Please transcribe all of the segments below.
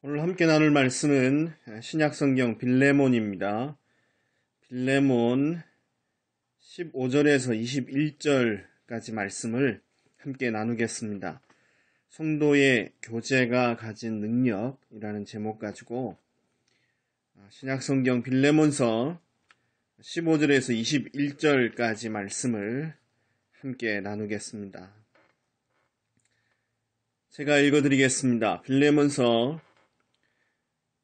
오늘 함께 나눌 말씀은 신약성경 빌레몬입니다. 빌레몬 15절에서 21절까지 말씀을 함께 나누겠습니다. 성도의 교제가 가진 능력이라는 제목 가지고 신약성경 빌레몬서 15절에서 21절까지 말씀을 함께 나누겠습니다. 제가 읽어드리겠습니다. 빌레몬서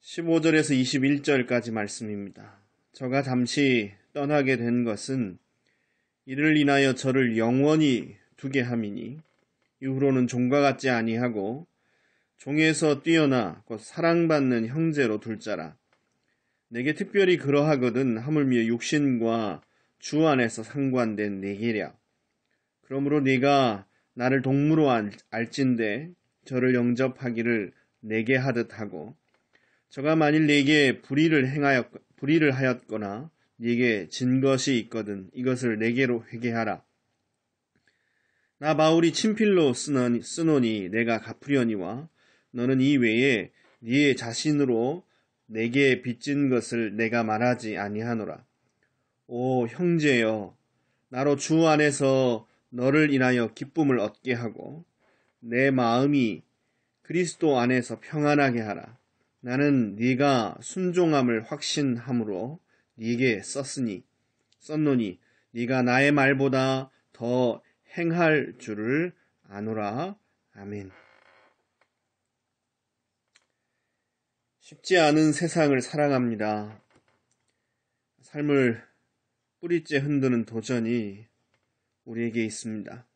15절에서 21절까지 말씀입니다. 저가 잠시 떠나게 된 것은 이를 인하여 저를 영원히 두게 함이니 이후로는 종과 같지 아니하고 종에서 뛰어나 곧 사랑받는 형제로 둘 자라. 내게 특별히 그러하거든 하물며 육신과 주 안에서 상관된 내게랴. 그러므로 네가 나를 동무로 알진대 저를 영접하기를 내게 하듯 하고 저가 만일 네게 불의를 하였거나 네게 진 것이 있거든 이것을 내게로 회개하라. 나 바울이 친필로 쓰노니 내가 갚으려니와 너는 이 외에 네 자신으로 내게 빚진 것을 내가 말하지 아니하노라. 오 형제여, 나로 주 안에서 너를 인하여 기쁨을 얻게 하고 내 마음이 그리스도 안에서 평안하게 하라. 나는 네가 순종함을 확신함으로 네게 썼노니 네가 나의 말보다 더 행할 줄을 아노라. 아멘. 쉽지 않은 세상을 살아갑니다. 삶을 뿌리째 흔드는 도전이 우리에게 있습니다.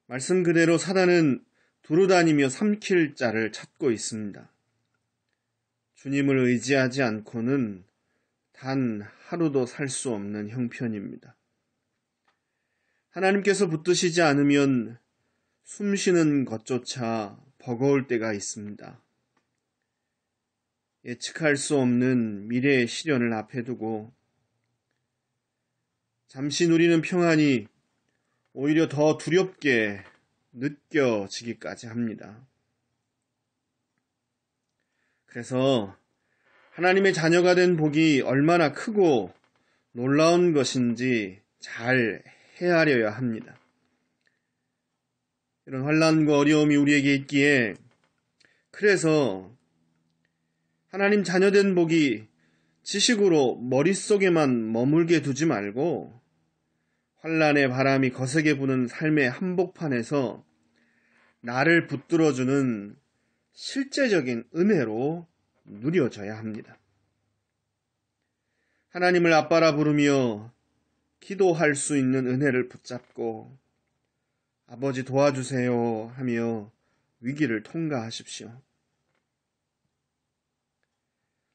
말씀 그대로 사단은 두루다니며 삼킬 자를 찾고 있습니다. 주님을 의지하지 않고는 단 하루도 살 수 없는 형편입니다. 하나님께서 붙드시지 않으면 숨쉬는 것조차 버거울 때가 있습니다. 예측할 수 없는 미래의 시련을 앞에 두고 잠시 누리는 평안이 오히려 더 두렵게 느껴지기까지 합니다. 그래서 하나님의 자녀가 된 복이 얼마나 크고 놀라운 것인지 잘 헤아려야 합니다. 이런 환난과 어려움이 우리에게 있기에 그래서 하나님 자녀된 복이 지식으로 머릿속에만 머물게 두지 말고 환난의 바람이 거세게 부는 삶의 한복판에서 나를 붙들어주는 실제적인 은혜로 누려져야 합니다. 하나님을 아빠라 부르며 기도할 수 있는 은혜를 붙잡고 아버지 도와주세요 하며 위기를 통과하십시오.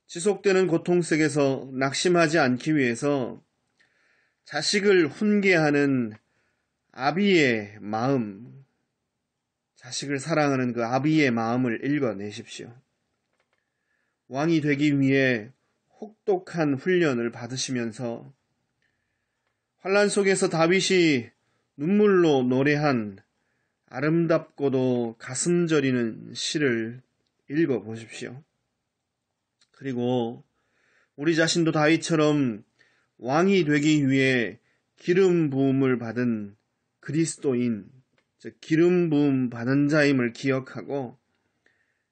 지속되는 고통 속에서 낙심하지 않기 위해서 자식을 훈계하는 아비의 마음, 자식을 사랑하는 그 아비의 마음을 읽어내십시오. 왕이 되기 위해 혹독한 훈련을 받으시면서 환난 속에서 다윗이 눈물로 노래한 아름답고도 가슴 저리는 시를 읽어보십시오. 그리고 우리 자신도 다윗처럼 왕이 되기 위해 기름 부음을 받은 그리스도인, 즉 기름 부음 받은 자임을 기억하고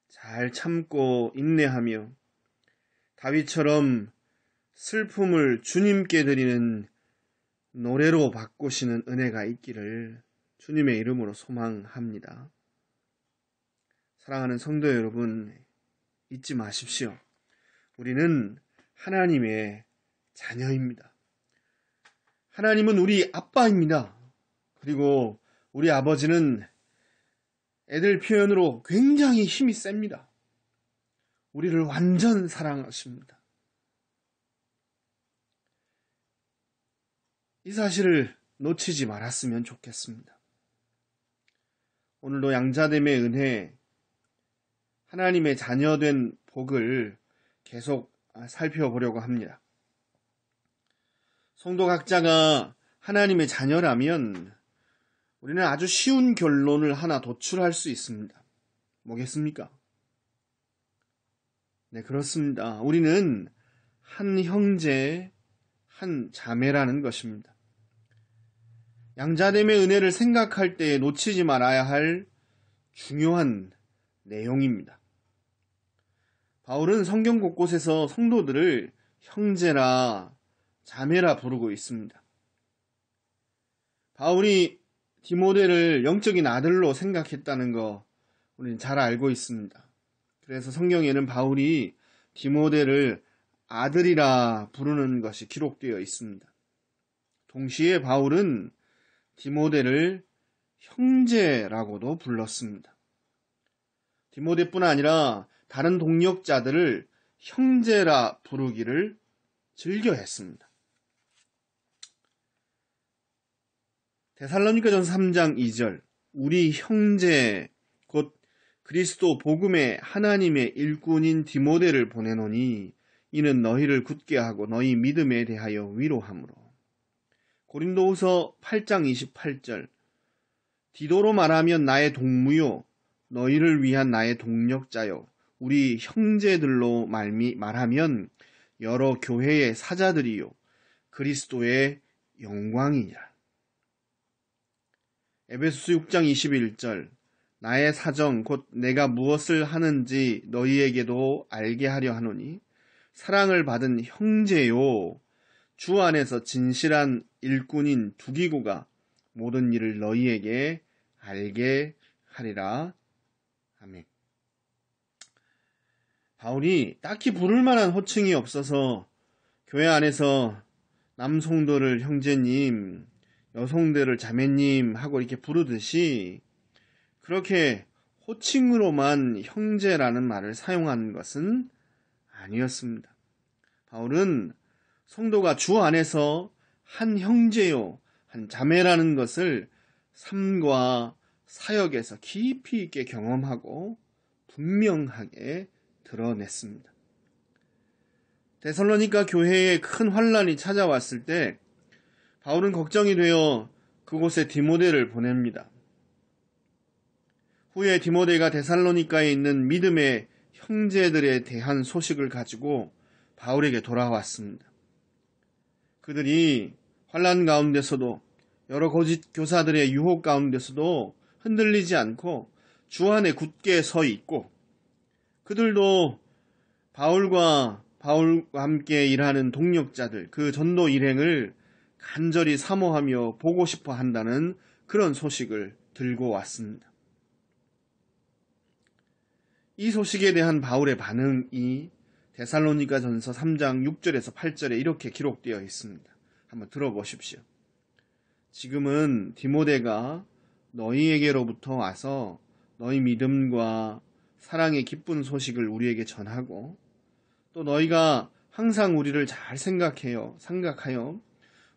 잘 참고 인내하며 다윗처럼 슬픔을 주님께 드리는 노래로 바꾸시는 은혜가 있기를 주님의 이름으로 소망합니다. 사랑하는 성도 여러분, 잊지 마십시오. 우리는 하나님의 자녀입니다. 하나님은 우리 아빠입니다. 그리고 우리 아버지는 애들 표현으로 굉장히 힘이 셉니다. 우리를 완전 사랑하십니다. 이 사실을 놓치지 말았으면 좋겠습니다. 오늘도 양자됨의 은혜, 하나님의 자녀된 복을 계속 살펴보려고 합니다. 성도 각자가 하나님의 자녀라면 우리는 아주 쉬운 결론을 하나 도출할 수 있습니다. 뭐겠습니까? 네, 그렇습니다. 우리는 한 형제, 한 자매라는 것입니다. 양자됨의 은혜를 생각할 때 놓치지 말아야 할 중요한 내용입니다. 바울은 성경 곳곳에서 성도들을 형제라, 자매라 부르고 있습니다. 바울이 디모데를 영적인 아들로 생각했다는 거 우리는 잘 알고 있습니다. 그래서 성경에는 바울이 디모데를 아들이라 부르는 것이 기록되어 있습니다. 동시에 바울은 디모데를 형제라고도 불렀습니다. 디모데뿐 아니라 다른 동역자들을 형제라 부르기를 즐겨했습니다. 데살로니가전서 3장 2절 우리 형제 곧 그리스도 복음의 하나님의 일꾼인 디모데를 보내노니 이는 너희를 굳게 하고 너희 믿음에 대하여 위로함으로. 고린도후서 8장 28절 디도로 말하면 나의 동무요 너희를 위한 나의 동력자요 우리 형제들로 말하면 여러 교회의 사자들이요 그리스도의 영광이니라. 에베소서 6장 21절 나의 사정 곧 내가 무엇을 하는지 너희에게도 알게 하려 하노니 사랑을 받은 형제요 주 안에서 진실한 일꾼인 두기고가 모든 일을 너희에게 알게 하리라. 아멘. 바울이 딱히 부를 만한 호칭이 없어서 교회 안에서 남성들을 형제님, 여성들을 자매님 하고 이렇게 부르듯이 그렇게 호칭으로만 형제라는 말을 사용한 것은 아니었습니다. 바울은 성도가 주 안에서 한 형제요, 한 자매라는 것을 삶과 사역에서 깊이 있게 경험하고 분명하게 드러냈습니다. 데살로니가 교회에 큰 환란이 찾아왔을 때 바울은 걱정이 되어 그곳에 디모데를 보냅니다. 후에 디모데가 데살로니가에 있는 믿음의 형제들에 대한 소식을 가지고 바울에게 돌아왔습니다. 그들이 환란 가운데서도 여러 거짓 교사들의 유혹 가운데서도 흔들리지 않고 주 안에 굳게 서 있고 그들도 바울과 함께 일하는 동력자들 그 전도 일행을 간절히 사모하며 보고 싶어 한다는 그런 소식을 들고 왔습니다. 이 소식에 대한 바울의 반응이 데살로니가전서 3장 6절에서 8절에 이렇게 기록되어 있습니다. 한번 들어보십시오. 지금은 디모데가 너희에게로부터 와서 너희 믿음과 사랑의 기쁜 소식을 우리에게 전하고 또 너희가 항상 우리를 잘 생각하여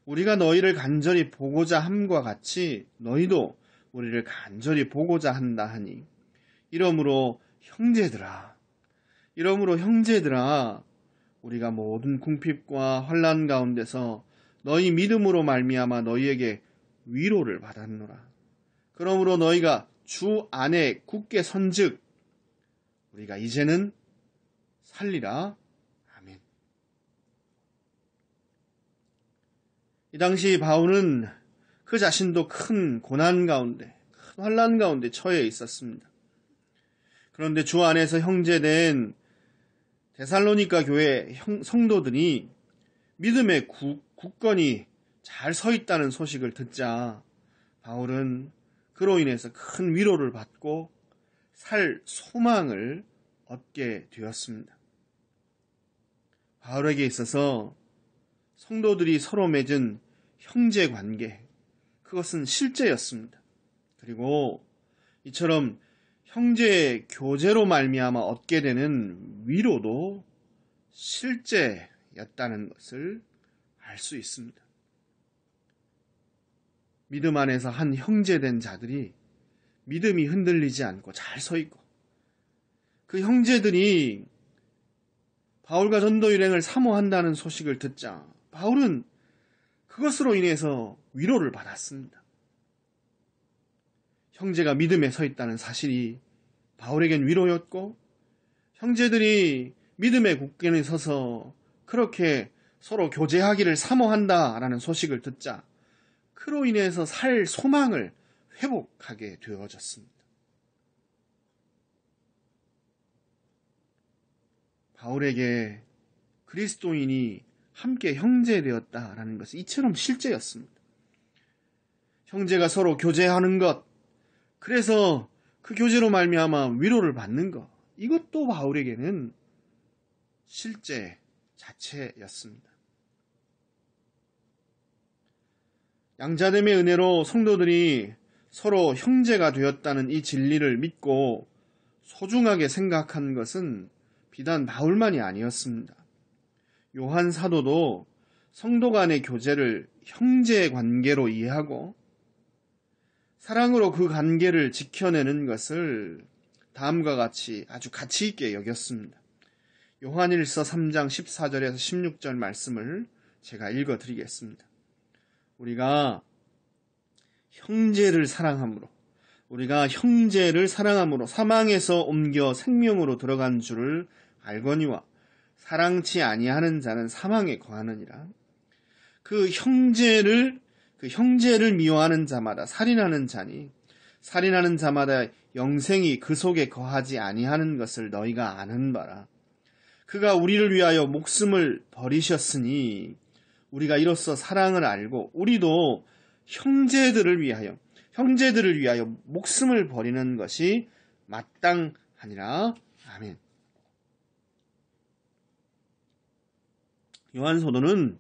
우리가 너희를 간절히 보고자 함과 같이 너희도 우리를 간절히 보고자 한다 하니 이러므로 형제들아 우리가 모든 궁핍과 환난 가운데서 너희 믿음으로 말미암아 너희에게 위로를 받았노라. 그러므로 너희가 주 안에 굳게 선즉 우리가 이제는 살리라. 아멘. 이 당시 바울은 그 자신도 큰 고난 가운데, 큰 환난 가운데 처해 있었습니다. 그런데 주 안에서 형제된 데살로니가 교회 성도들이 믿음의 굳건히 잘 서 있다는 소식을 듣자 바울은 그로 인해서 큰 위로를 받고 살 소망을 얻게 되었습니다. 바울에게 있어서 성도들이 서로 맺은 형제 관계, 그것은 실제였습니다. 그리고 이처럼 형제 교제로 말미암아 얻게 되는 위로도 실제였다는 것을 알 수 있습니다. 믿음 안에서 한 형제된 자들이 믿음이 흔들리지 않고 잘 서 있고 그 형제들이 바울과 전도 일행을 사모한다는 소식을 듣자 바울은 그것으로 인해서 위로를 받았습니다. 형제가 믿음에 서 있다는 사실이 바울에겐 위로였고 형제들이 믿음의 국경에 서서 그렇게 서로 교제하기를 사모한다라는 소식을 듣자 그로 인해서 살 소망을 회복하게 되어졌습니다. 바울에게 그리스도인이 함께 형제되었다라는 것은 이처럼 실제였습니다. 형제가 서로 교제하는 것, 그래서 그 교제로 말미암아 위로를 받는 것, 이것도 바울에게는 실제 자체였습니다. 양자됨의 은혜로 성도들이 서로 형제가 되었다는 이 진리를 믿고 소중하게 생각한 것은 비단 바울만이 아니었습니다. 요한 사도도 성도 간의 교제를 형제 관계로 이해하고 사랑으로 그 관계를 지켜내는 것을 다음과 같이 아주 가치 있게 여겼습니다. 요한일서 3장 14절에서 16절 말씀을 제가 읽어드리겠습니다. 우리가 형제를 사랑함으로 사망에서 옮겨 생명으로 들어간 줄을 알거니와 사랑치 아니하는 자는 사망에 거하느니라. 그 형제를 미워하는 자마다 살인하는 자니 살인하는 자마다 영생이 그 속에 거하지 아니하는 것을 너희가 아는 바라. 그가 우리를 위하여 목숨을 버리셨으니 우리가 이로써 사랑을 알고 우리도 형제들을 위하여 목숨을 버리는 것이 마땅하니라. 아멘. 요한 사도는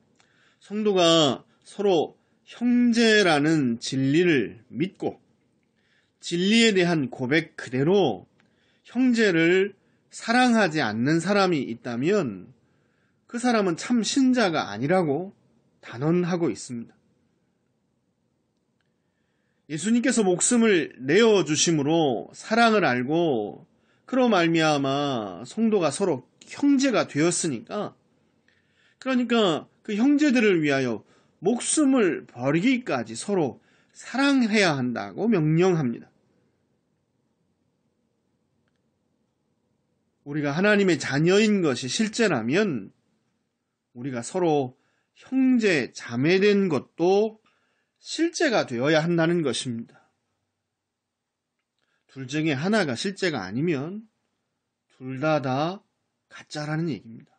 성도가 서로 형제라는 진리를 믿고 진리에 대한 고백 그대로 형제를 사랑하지 않는 사람이 있다면 그 사람은 참 신자가 아니라고 단언하고 있습니다. 예수님께서 목숨을 내어주심으로 사랑을 알고 그로 말미암아 성도가 서로 형제가 되었으니까 그러니까 그 형제들을 위하여 목숨을 버리기까지 서로 사랑해야 한다고 명령합니다. 우리가 하나님의 자녀인 것이 실제라면 우리가 서로 형제, 자매된 것도 실제가 되어야 한다는 것입니다. 둘 중에 하나가 실제가 아니면 둘 다 가짜라는 얘기입니다.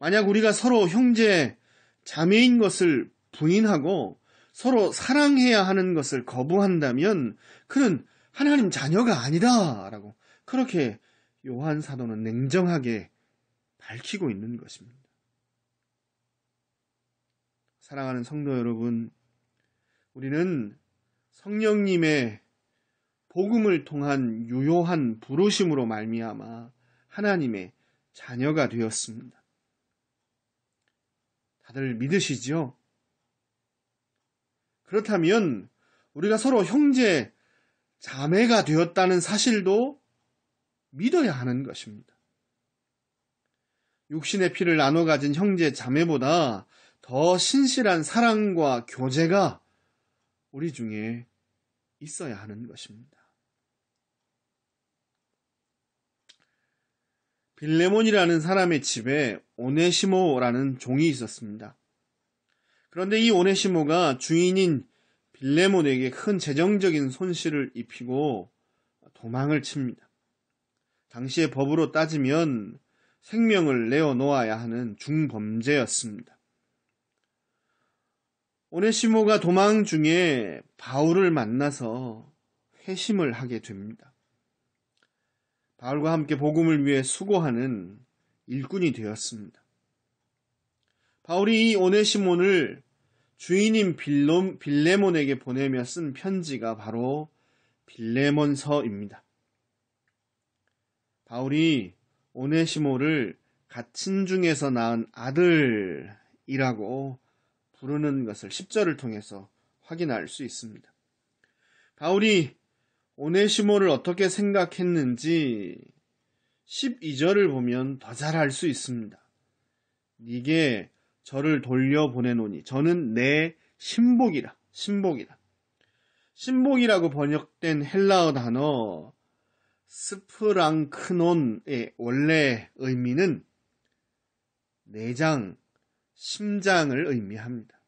만약 우리가 서로 형제, 자매인 것을 부인하고 서로 사랑해야 하는 것을 거부한다면 그는 하나님 자녀가 아니다라고 그렇게 요한 사도는 냉정하게 밝히고 있는 것입니다. 사랑하는 성도 여러분, 우리는 성령님의 복음을 통한 유효한 부르심으로 말미암아 하나님의 자녀가 되었습니다. 다들 믿으시죠? 그렇다면 우리가 서로 형제, 자매가 되었다는 사실도 믿어야 하는 것입니다. 육신의 피를 나눠 가진 형제, 자매보다 더 신실한 사랑과 교제가 우리 중에 있어야 하는 것입니다. 빌레몬이라는 사람의 집에 오네시모라는 종이 있었습니다. 그런데 이 오네시모가 주인인 빌레몬에게 큰 재정적인 손실을 입히고 도망을 칩니다. 당시의 법으로 따지면 생명을 내어놓아야 하는 중범죄였습니다. 오네시모가 도망 중에 바울을 만나서 회심을 하게 됩니다. 바울과 함께 복음을 위해 수고하는 일꾼이 되었습니다. 바울이 이 오네시몬을 주인인 빌레몬에게 보내며 쓴 편지가 바로 빌레몬서입니다. 바울이 오네시모를 갇힌 중에서 낳은 아들이라고 부르는 것을 10절을 통해서 확인할 수 있습니다. 바울이 오네시모를 어떻게 생각했는지 12절을 보면 더 잘 알 수 있습니다. 네게 저를 돌려보내노니 저는 내 신복이라. 신복이라고 번역된 헬라어 단어 스프랑크논의 원래 의미는 내장, 심장을 의미합니다.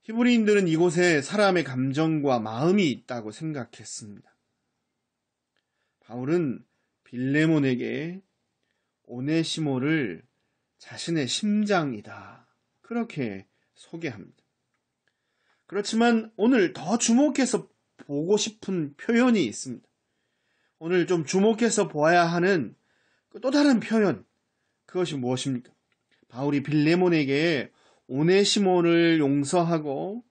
히브리인들은 이곳에 사람의 감정과 마음이 있다고 생각했습니다. 바울은 빌레몬에게 오네시모를 자신의 심장이다, 그렇게 소개합니다. 그렇지만 오늘 더 주목해서 보고 싶은 표현이 있습니다. 오늘 좀 주목해서 보아야 하는 또 다른 표현, 그것이 무엇입니까? 바울이 빌레몬에게 오네시모를 용서하고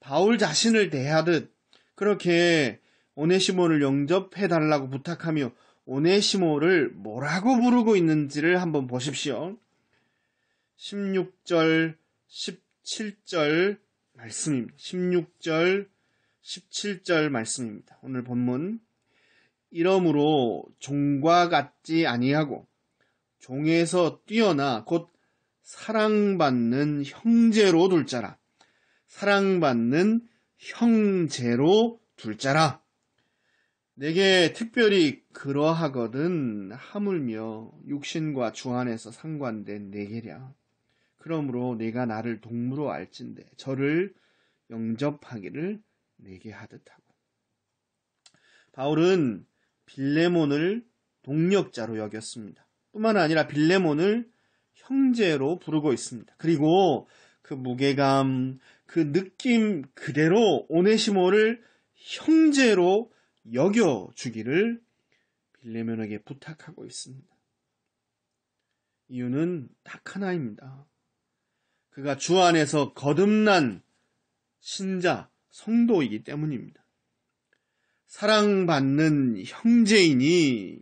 바울 자신을 대하듯 그렇게 오네시모를 영접해달라고 부탁하며 오네시모를 뭐라고 부르고 있는지를 한번 보십시오. 16절, 17절 말씀입니다. 16절, 17절 말씀입니다. 오늘 본문. 이러므로 종과 같지 아니하고 종에서 뛰어나 곧 사랑받는 형제로 둘 자라. 사랑받는 형제로 둘 자라. 내게 특별히 그러하거든 하물며 육신과 주 안에서 상관된 내게랴. 그러므로 내가 나를 동무로 알진대 저를 영접하기를 내게 하듯하고. 바울은 빌레몬을 동력자로 여겼습니다. 뿐만 아니라 빌레몬을 형제로 부르고 있습니다. 그리고 그 무게감, 그 느낌 그대로 오네시모를 형제로 여겨주기를 빌레몬에게 부탁하고 있습니다. 이유는 딱 하나입니다. 그가 주 안에서 거듭난 신자, 성도이기 때문입니다. 사랑받는 형제이니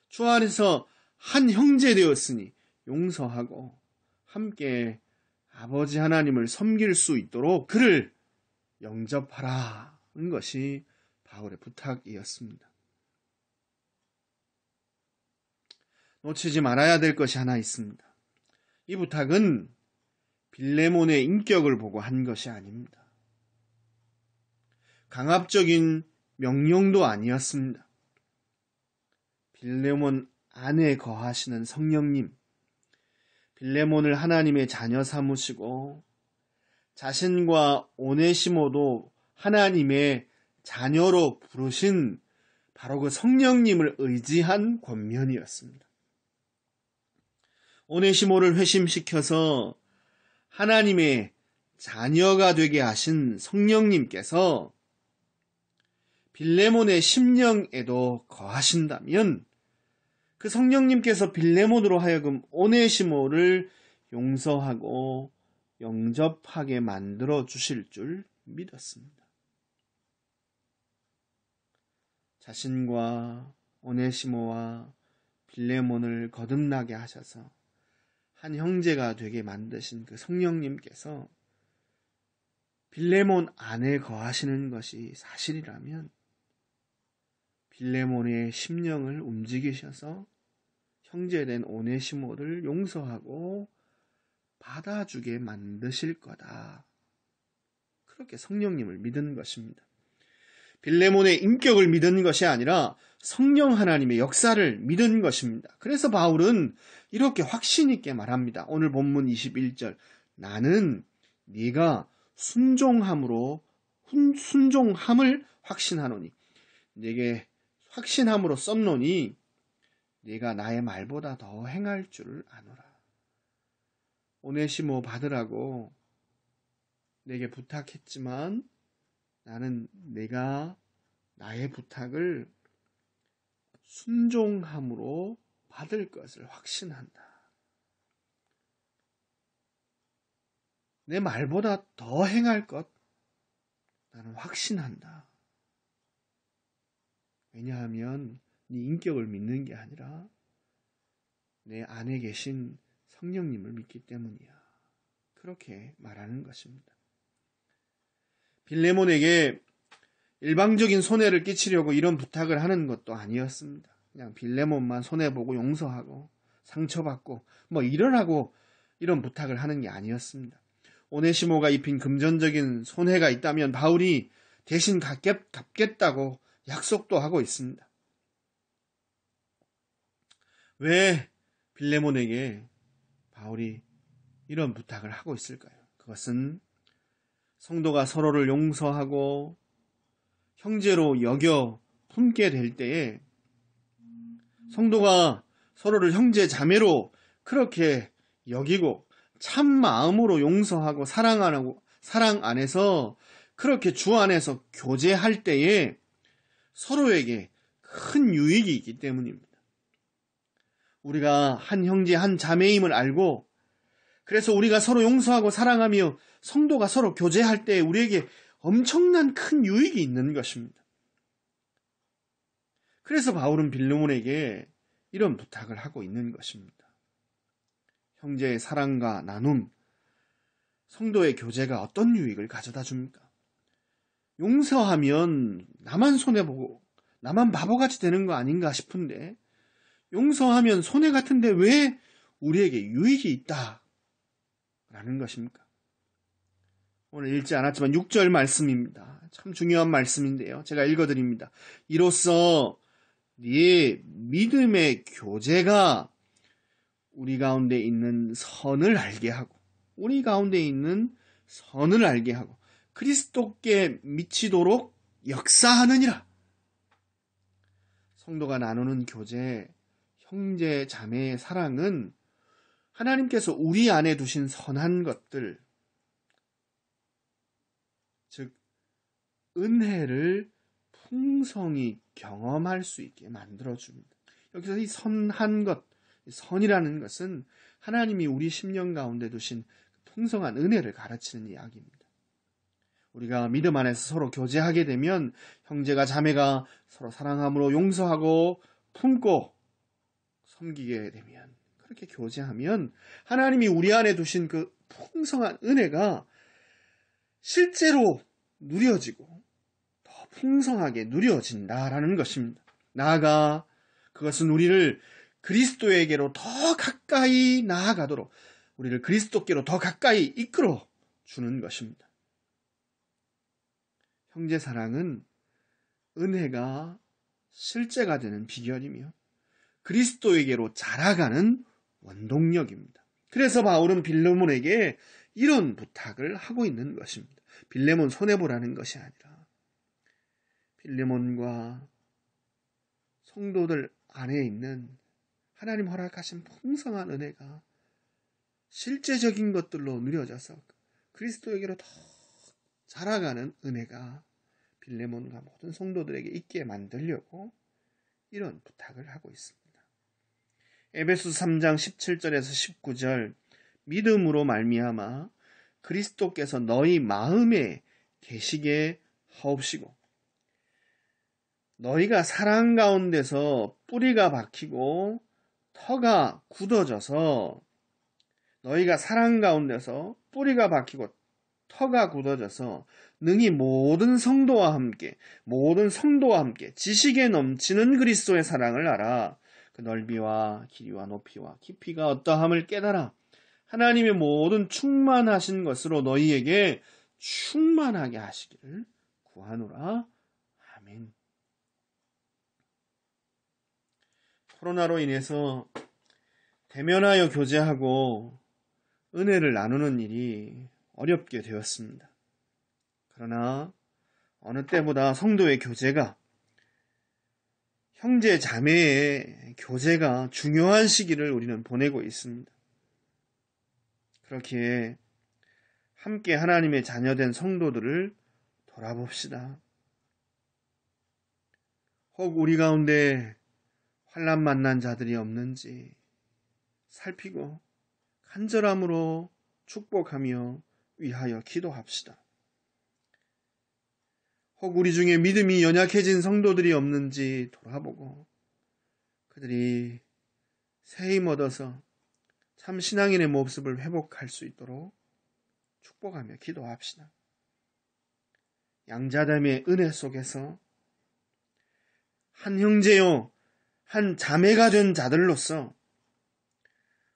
주 안에서 한 형제 되었으니 용서하고 함께 아버지 하나님을 섬길 수 있도록 그를 영접하라는 것이 바울의 부탁이었습니다. 놓치지 말아야 될 것이 하나 있습니다. 이 부탁은 빌레몬의 인격을 보고 한 것이 아닙니다. 강압적인 명령도 아니었습니다. 빌레몬 안에 거하시는 성령님, 빌레몬을 하나님의 자녀 삼으시고 자신과 오네시모도 하나님의 자녀로 부르신 바로 그 성령님을 의지한 권면이었습니다. 오네시모를 회심시켜서 하나님의 자녀가 되게 하신 성령님께서 빌레몬의 심령에도 거하신다면 그 성령님께서 빌레몬으로 하여금 오네시모를 용서하고 영접하게 만들어 주실 줄 믿었습니다. 자신과 오네시모와 빌레몬을 거듭나게 하셔서 한 형제가 되게 만드신 그 성령님께서 빌레몬 안에 거하시는 것이 사실이라면 빌레몬의 심령을 움직이셔서 형제된 오네시모를 용서하고 받아주게 만드실 거다. 그렇게 성령님을 믿은 것입니다. 빌레몬의 인격을 믿은 것이 아니라 성령 하나님의 역사를 믿은 것입니다. 그래서 바울은 이렇게 확신 있게 말합니다. 오늘 본문 21절. 나는 네가 순종함을 확신하노니 네게 확신함으로 썸노니 네가 나의 말보다 더 행할 줄을 아노라. 오네시모 받으라고 내게 부탁했지만 나는 내가 나의 부탁을 순종함으로 받을 것을 확신한다. 내 말보다 더 행할 것 나는 확신한다. 왜냐하면 네 인격을 믿는 게 아니라 내 안에 계신 성령님을 믿기 때문이야. 그렇게 말하는 것입니다. 빌레몬에게 일방적인 손해를 끼치려고 이런 부탁을 하는 것도 아니었습니다. 그냥 빌레몬만 손해보고 용서하고 상처받고 이러라고 이런 부탁을 하는 게 아니었습니다. 오네시모가 입힌 금전적인 손해가 있다면 바울이 대신 갚겠다고 약속도 하고 있습니다. 왜 빌레몬에게 바울이 이런 부탁을 하고 있을까요? 그것은 성도가 서로를 용서하고 형제로 여겨 품게 될 때에 성도가 서로를 형제 자매로 그렇게 여기고 참 마음으로 용서하고 사랑 안에서 그렇게 주 안에서 교제할 때에 서로에게 큰 유익이 있기 때문입니다. 우리가 한 형제 한 자매임을 알고 그래서 우리가 서로 용서하고 사랑하며 성도가 서로 교제할 때 우리에게 엄청난 큰 유익이 있는 것입니다. 그래서 바울은 빌레몬에게 이런 부탁을 하고 있는 것입니다. 형제의 사랑과 나눔, 성도의 교제가 어떤 유익을 가져다 줍니까? 용서하면 나만 손해보고 나만 바보같이 되는 거 아닌가 싶은데 용서하면 손해 같은데 왜 우리에게 유익이 있다라는 것입니까? 오늘 읽지 않았지만 6절 말씀입니다. 참 중요한 말씀인데요. 제가 읽어드립니다. 이로써 네 믿음의 교제가 우리 가운데 있는 선을 알게 하고 그리스도께 미치도록 역사하느니라. 성도가 나누는 교제, 형제 자매의 사랑은 하나님께서 우리 안에 두신 선한 것들, 즉 은혜를 풍성히 경험할 수 있게 만들어줍니다. 여기서 이 선한 것, 선이라는 것은 하나님이 우리 심령 가운데 두신 풍성한 은혜를 가르치는 이야기입니다. 우리가 믿음 안에서 서로 교제하게 되면 형제가 자매가 서로 사랑함으로 용서하고 품고 섬기게 되면 그렇게 교제하면 하나님이 우리 안에 두신 그 풍성한 은혜가 실제로 누려지고 더 풍성하게 누려진다라는 것입니다. 나아가 그것은 우리를 그리스도에게로 더 가까이 나아가도록 우리를 그리스도께로 더 가까이 이끌어 주는 것입니다. 형제 사랑은 은혜가 실제가 되는 비결이며 그리스도에게로 자라가는 원동력입니다. 그래서 바울은 빌레몬에게 이런 부탁을 하고 있는 것입니다. 빌레몬 손해보라는 것이 아니라 빌레몬과 성도들 안에 있는 하나님 허락하신 풍성한 은혜가 실제적인 것들로 누려져서 그리스도에게로 더 자라가는 은혜가 빌레몬과 모든 성도들에게 있게 만들려고 이런 부탁을 하고 있습니다. 에베소서 3장 17절에서 19절 믿음으로 말미암아 그리스도께서 너희 마음에 계시게 하옵시고 너희가 사랑 가운데서 뿌리가 박히고 터가 굳어져서 능히 모든 성도와 함께 지식에 넘치는 그리스도의 사랑을 알아 그 넓이와 길이와 높이와 깊이가 어떠함을 깨달아 하나님의 모든 충만하신 것으로 너희에게 충만하게 하시기를 구하노라. 아멘. 코로나로 인해서 대면하여 교제하고 은혜를 나누는 일이 어렵게 되었습니다. 그러나 어느 때보다 성도의 교제가 형제 자매의 교제가 중요한 시기를 우리는 보내고 있습니다. 그렇기에 함께 하나님의 자녀된 성도들을 돌아봅시다. 혹 우리 가운데 환난 만난 자들이 없는지 살피고 간절함으로 축복하며 위하여 기도합시다. 혹 우리 중에 믿음이 연약해진 성도들이 없는지 돌아보고 그들이 새 힘 얻어서 참 신앙인의 모습을 회복할 수 있도록 축복하며 기도합시다. 양자됨의 은혜 속에서 한 형제요, 한 자매가 된 자들로서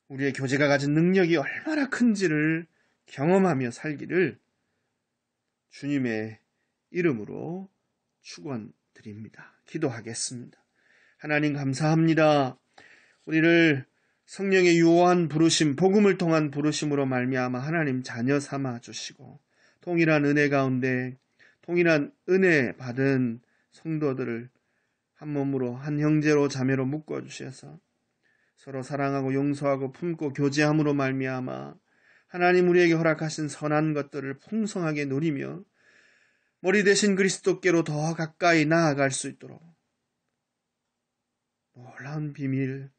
우리의 교제가 가진 능력이 얼마나 큰지를 경험하며 살기를 주님의 이름으로 축원드립니다. 기도하겠습니다. 하나님 감사합니다. 우리를 성령의 유효한 부르심, 복음을 통한 부르심으로 말미암아 하나님 자녀 삼아 주시고 동일한 은혜 가운데 동일한 은혜 받은 성도들을 한 몸으로 한 형제로 자매로 묶어 주셔서 서로 사랑하고 용서하고 품고 교제함으로 말미암아 하나님 우리에게 허락하신 선한 것들을 풍성하게 누리며 머리 대신 그리스도께로 더 가까이 나아갈 수 있도록 놀라운 비밀,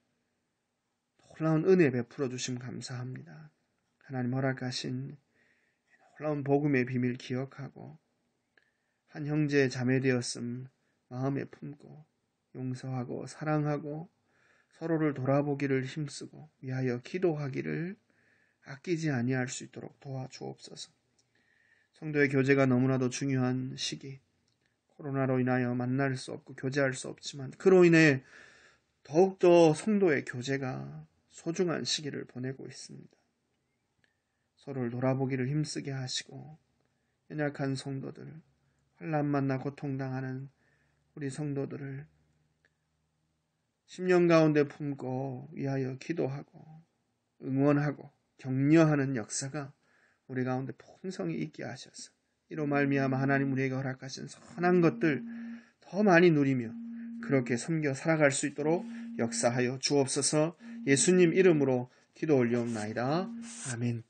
놀라운 은혜 베풀어 주심 감사합니다. 하나님 허락하신 놀라운 복음의 비밀 기억하고 한 형제 자매 되었음 마음에 품고 용서하고 사랑하고 서로를 돌아보기를 힘쓰고 위하여 기도하기를 아끼지 아니할 수 있도록 도와주옵소서. 성도의 교제가 너무나도 중요한 시기, 코로나로 인하여 만날 수 없고 교제할 수 없지만 그로 인해 더욱더 성도의 교제가 소중한 시기를 보내고 있습니다. 서로를 돌아보기를 힘쓰게 하시고 연약한 성도들, 환난 만나 고통당하는 우리 성도들을 심령 가운데 품고 위하여 기도하고 응원하고 격려하는 역사가 우리 가운데 풍성히 있게 하셔서 이로 말미암아 하나님 우리에게 허락하신 선한 것들 더 많이 누리며 그렇게 섬겨 살아갈 수 있도록 역사하여 주옵소서. 예수님 이름으로 기도 올려옵나이다. 아멘.